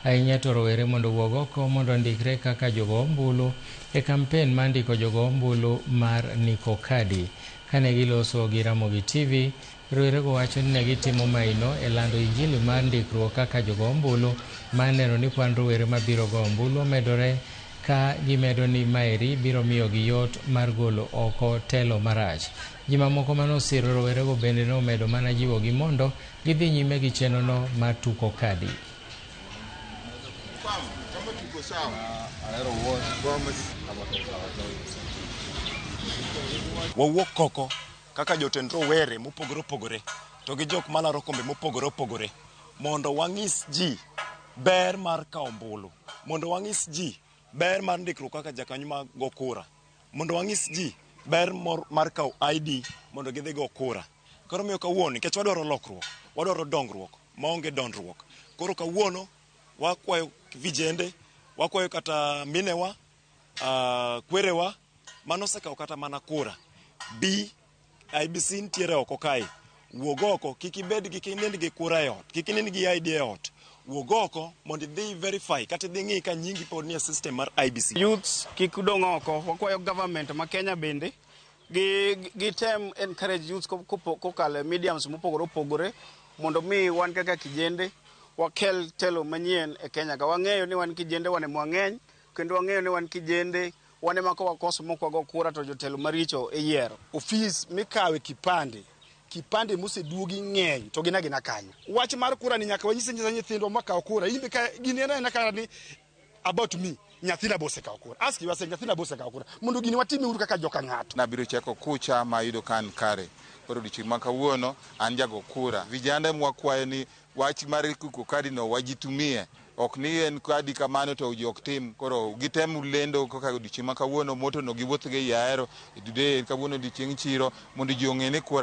ahinya to rowere mondo wuog oko mondo ndikre kaka jogo ombulu e kampen mar ndiko jogo ombulu mar Niko Kadi. Kane giloso gi Ramogi TV, rowerego wacho ni ne gitimo maino e lando injili mar ndikruok kaka jogo ombulu, ma neno ni kwan rowere mabiro go ombulu medore ka gimedo ni maeri biro miyo gi yot mar golo oko telo marach. Ji mamoko manosiro rowerego bende nomedo mana jiwo gi mondo gidhi nyime gi chenrono mar tuko kadi. Wawuok oko kaka jotend rowere mopogore opogore to gi jok malaro kombe mopogore opogore mondo wang'is ji ber mar kawo ombulu, mondo wang'is ji ber mar ndikruok kaka jakanyo mag go kura, mondo wang'is ji ber mar kawo ID mondo gidhi go kura. Koro miyo kawuono nikech wadwaro lokruok, wadwaro dongruok maonge dondruok. Koro kawuono wakwayo vijende, wakwayo kata minewa, kwerewa manosekawo kata mana kura. IBC ntiere oko kae. Wuog oko, kik ibed gi kinind gi kura e ot, kik inind gi ID e ot. Wuog oko mondo idhi verify kata idhi ng'i ka nyingi pod nie system mar IBC. Youths kik dong oko, wakwayo government ma Kenya bende gitem encourage youths kokalo mediums mopogore opogore mondo mi wan kaka kijende wakel telo manyien e Kenya ka. Wang'eyo ni wan kijende wane mwang'eny, kendo wang'eyo ni wan kijende wane mako wakoso mokwago kura to jotelo maricho e yiero. Ofis mikawe kipande moseduogi ng'eny to gina kanyo. Wach mar kura ni nyaka wanyise nyithindo makawo kura. Imbe ka ginena kara ni about me. Nyathina bose kawo kura. Ask you say nyathina bose kawo kura. Mondo gini watime uru kaka joka ng'ato. Na biro cheko kucha ma yudo kan kare. Koro dichieng' ma kawuono an jago kura. Vijana mwakwayo ni wach mar kuko kadi no wajitumie. Ok ni en kadi kamano to jok tim. Koro gitem lendo kaka dichieng' ma kawuono moto no giwuoth gi Ahero. Today kawuono dichieng' chiro mondo ji ong'e ni kura